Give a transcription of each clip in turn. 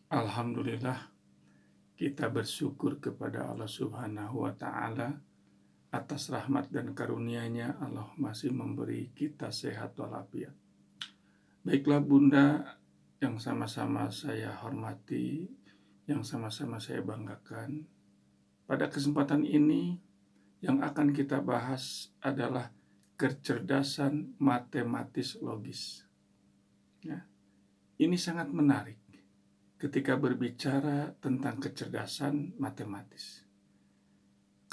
Alhamdulillah, kita bersyukur kepada Allah Subhanahu wa Ta'ala atas rahmat dan karunia-Nya. Allah masih memberi kita sehat walafiat. Baiklah Bunda, yang sama-sama saya hormati, yang sama-sama saya banggakan. Pada kesempatan ini, yang akan kita bahas adalah kecerdasan matematis logis. Ya, ini sangat menarik ketika berbicara tentang kecerdasan matematis.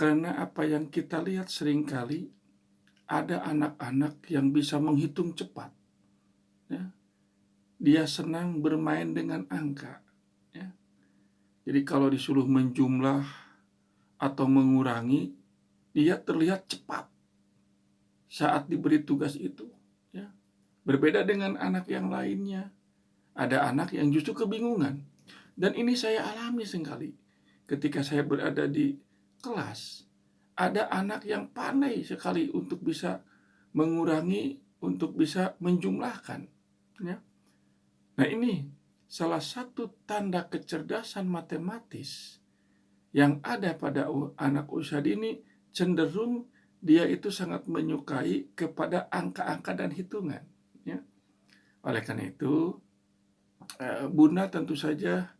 Karena apa yang kita lihat seringkali ada anak-anak yang bisa menghitung cepat. Ya. Dia senang bermain dengan angka. Ya. Jadi kalau disuruh menjumlah atau mengurangi, dia terlihat cepat saat diberi tugas itu. Ya. Berbeda dengan anak yang lainnya. Ada anak yang justru kebingungan. Dan ini saya alami sekali ketika saya berada di kelas. Ada anak yang pandai sekali untuk bisa mengurangi, untuk bisa menjumlahkan. Ya. Nah ini salah satu tanda kecerdasan matematis yang ada pada anak usia dini, cenderung dia itu sangat menyukai kepada angka-angka dan hitungan. Ya. Oleh karena itu, Bunda tentu saja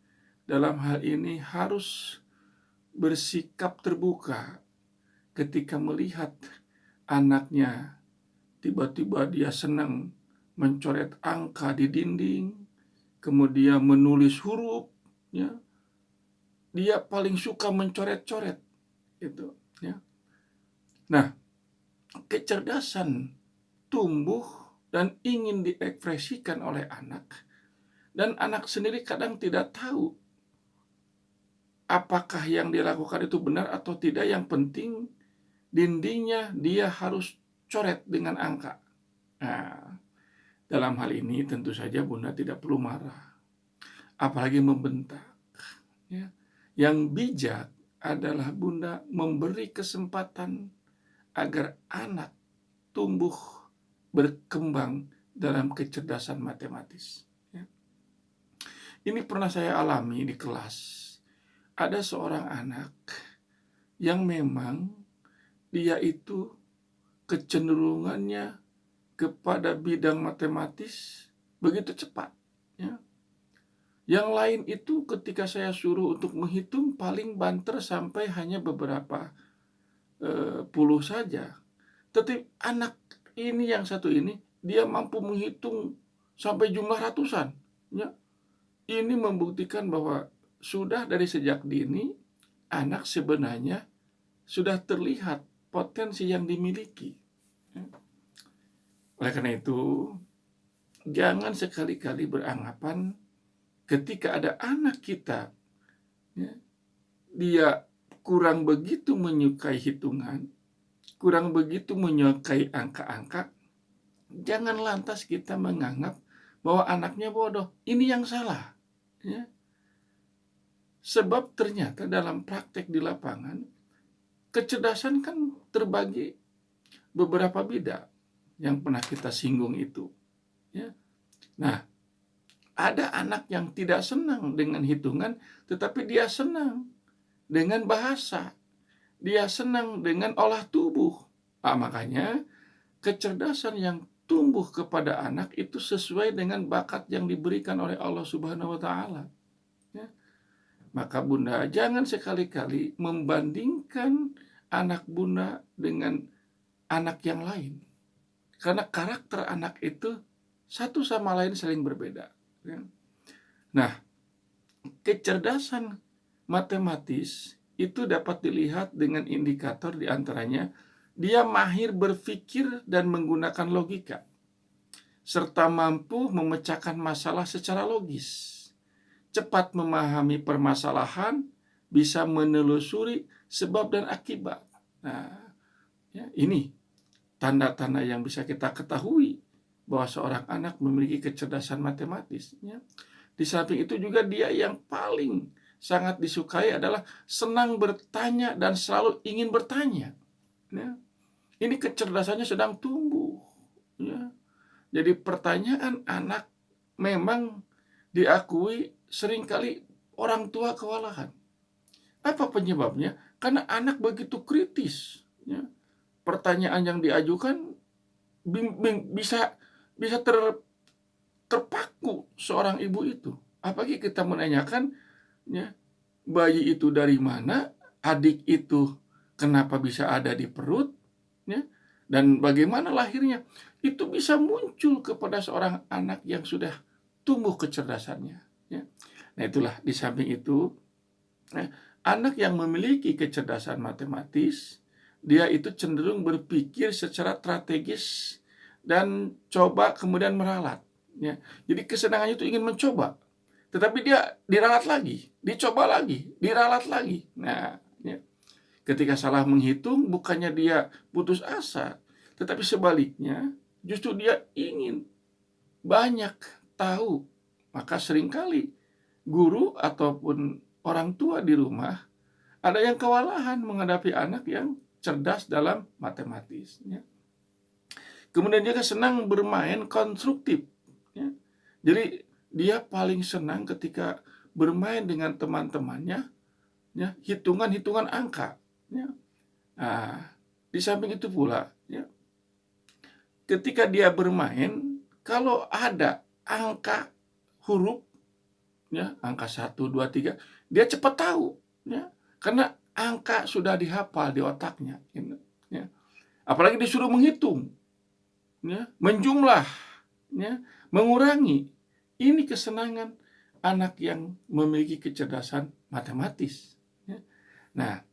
dalam hal ini harus bersikap terbuka ketika melihat anaknya tiba-tiba dia senang mencoret angka di dinding, kemudian menulis huruf, ya. Dia paling suka mencoret-coret itu, ya. Nah, kecerdasan tumbuh dan ingin diekspresikan oleh anak, dan anak sendiri kadang tidak tahu apakah yang dilakukan itu benar atau tidak. Yang penting dindingnya dia harus coret dengan angka. Nah, dalam hal ini tentu saja Bunda tidak perlu marah, apalagi membentak. Ya. Yang bijak adalah Bunda memberi kesempatan agar anak tumbuh berkembang dalam kecerdasan matematis. Ya. Ini pernah saya alami di kelas. Ada seorang anak yang memang dia itu kecenderungannya kepada bidang matematis begitu cepat. Ya. Yang lain itu ketika saya suruh untuk menghitung paling banter sampai hanya beberapa puluh saja. Tetapi anak ini yang satu ini dia mampu menghitung sampai jumlah ratusan. Ya. Ini membuktikan bahwa sudah dari sejak dini anak sebenarnya sudah terlihat potensi yang dimiliki. Ya. Oleh karena itu, jangan sekali-kali beranggapan ketika ada anak kita, ya, dia kurang begitu menyukai hitungan, kurang begitu menyukai angka-angka, jangan lantas kita menganggap bahwa anaknya bodoh. Ini yang salah. Ya. Sebab ternyata dalam praktek di lapangan, kecerdasan kan terbagi beberapa bidang yang pernah kita singgung itu. Ya. Nah, ada anak yang tidak senang dengan hitungan, tetapi dia senang dengan bahasa. Dia senang dengan olah tubuh. Nah, makanya kecerdasan yang tumbuh kepada anak itu sesuai dengan bakat yang diberikan oleh Allah Subhanahu wa Ta'ala. Ya. Maka Bunda jangan sekali-kali membandingkan anak Bunda dengan anak yang lain. Karena karakter anak itu satu sama lain saling berbeda. Ya. Nah, kecerdasan matematis itu dapat dilihat dengan indikator diantaranya dia mahir berpikir dan menggunakan logika, serta mampu memecahkan masalah secara logis, cepat memahami permasalahan, bisa menelusuri sebab dan akibat. Nah, ya, ini tanda-tanda yang bisa kita ketahui bahwa seorang anak memiliki kecerdasan matematis. Ya. Di samping itu juga dia yang paling sangat disukai adalah senang bertanya dan selalu ingin bertanya. Ya. Ini kecerdasannya sedang tumbuh. Ya. Jadi pertanyaan anak memang diakui seringkali orang tua kewalahan. Apa penyebabnya? Karena anak begitu kritis, ya. Pertanyaan yang diajukan bisa bisa terpaku seorang ibu itu. Apalagi kita menanyakan, ya, bayi itu dari mana, adik itu kenapa bisa ada di perut, ya, dan bagaimana lahirnya. Itu bisa muncul kepada seorang anak yang sudah tumbuh kecerdasannya, ya. Nah, itulah, di samping itu, ya, anak yang memiliki kecerdasan matematis, dia itu cenderung berpikir secara strategis dan coba kemudian meralat, ya. Jadi kesenangannya itu ingin mencoba, tetapi dia diralat lagi, dicoba lagi, diralat lagi. Nah, ya, ketika salah menghitung, bukannya dia putus asa, tetapi sebaliknya, justru dia ingin banyak tahu. Maka seringkali guru ataupun orang tua di rumah ada yang kewalahan menghadapi anak yang cerdas dalam matematis, ya. Kemudian dia senang bermain konstruktif, ya. Jadi dia paling senang ketika bermain dengan teman-temannya, ya, hitungan-hitungan angka, ya. Nah, di samping itu pula, ya, ketika dia bermain, kalau ada angka huruf, ya, angka 1, 2, 3, dia cepat tahu, ya, karena angka sudah dihafal di otaknya, gitu, ya. Apalagi disuruh menghitung, ya, menjumlah, ya, mengurangi. Ini kesenangan anak yang memiliki kecerdasan matematis, ya. Nah,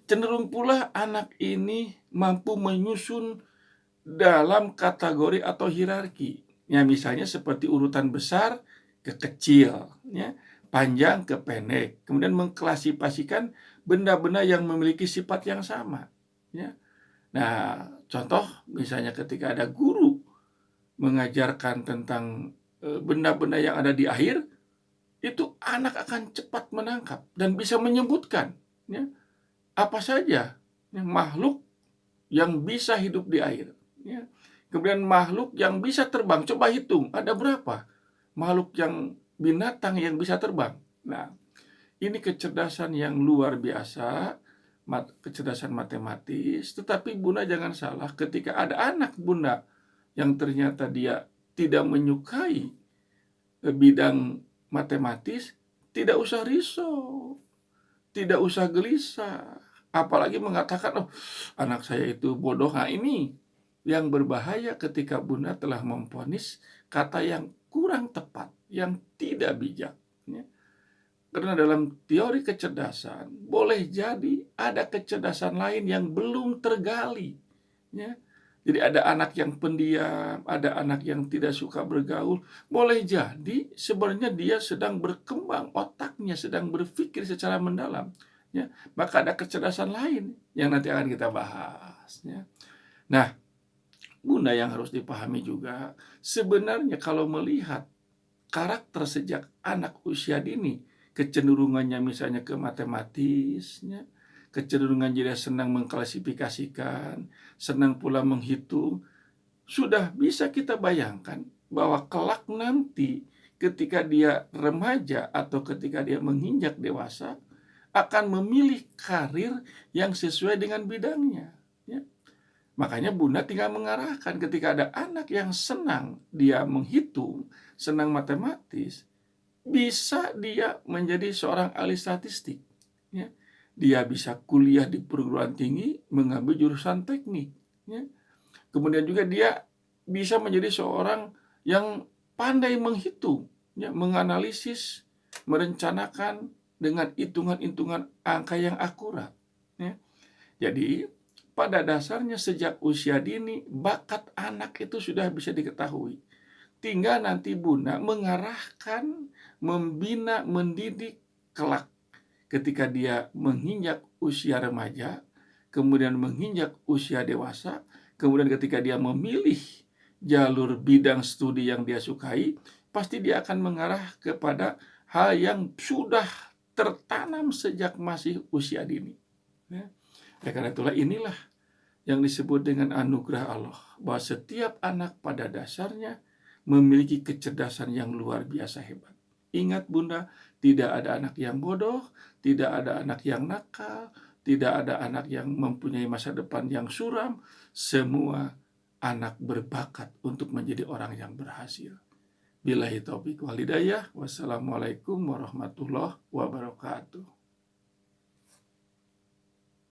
cenderung pula anak ini mampu menyusun dalam kategori atau hierarki. Ya, misalnya seperti urutan besar ke kecil, ya, panjang ke pendek. Kemudian mengklasifikasikan benda-benda yang memiliki sifat yang sama, ya. Nah, contoh misalnya ketika ada guru mengajarkan tentang benda-benda yang ada di air, itu anak akan cepat menangkap dan bisa menyebutkan, ya, apa saja, ya, makhluk yang bisa hidup di air, ya. Kemudian makhluk yang bisa terbang, coba hitung ada berapa makhluk yang binatang yang bisa terbang. Nah, ini kecerdasan yang luar biasa, kecerdasan matematis. Tetapi Bunda jangan salah, ketika ada anak Bunda yang ternyata dia tidak menyukai bidang matematis, tidak usah risau, tidak usah gelisah, apalagi mengatakan, oh, anak saya itu bodoh. Nah, ini yang berbahaya ketika Bunda telah memvonis kata yang kurang tepat, yang tidak bijak, ya. Karena dalam teori kecerdasan, boleh jadi ada kecerdasan lain yang belum tergali, ya. Jadi ada anak yang pendiam, ada anak yang tidak suka bergaul. Boleh jadi sebenarnya dia sedang berkembang, otaknya sedang berpikir secara mendalam, ya. Maka ada kecerdasan lain yang nanti akan kita bahas, ya. Nah, Bunda, yang harus dipahami juga, sebenarnya kalau melihat karakter sejak anak usia dini, kecenderungannya misalnya ke matematisnya, kecenderungan dia senang mengklasifikasikan, senang pula menghitung, sudah bisa kita bayangkan bahwa kelak nanti ketika dia remaja atau ketika dia menginjak dewasa, akan memilih karir yang sesuai dengan bidangnya, ya. Makanya Bunda tinggal mengarahkan ketika ada anak yang senang dia menghitung, senang matematis, bisa dia menjadi seorang ahli statistik, ya. Dia bisa kuliah di perguruan tinggi mengambil jurusan teknik, ya. Kemudian juga dia bisa menjadi seorang yang pandai menghitung, ya, menganalisis, merencanakan dengan hitungan-hitungan angka yang akurat, ya. Jadi pada dasarnya sejak usia dini bakat anak itu sudah bisa diketahui. Tinggal nanti Bunda mengarahkan, membina, mendidik kelak ketika dia menginjak usia remaja, kemudian menginjak usia dewasa, kemudian ketika dia memilih jalur bidang studi yang dia sukai, pasti dia akan mengarah kepada hal yang sudah tertanam sejak masih usia dini, ya. Karena itulah inilah yang disebut dengan anugerah Allah, bahwa setiap anak pada dasarnya memiliki kecerdasan yang luar biasa hebat. Ingat Bunda, tidak ada anak yang bodoh, tidak ada anak yang nakal, tidak ada anak yang mempunyai masa depan yang suram. Semua anak berbakat untuk menjadi orang yang berhasil. Billahi taufiq wal hidayah. Wassalamualaikum warahmatullahi wabarakatuh.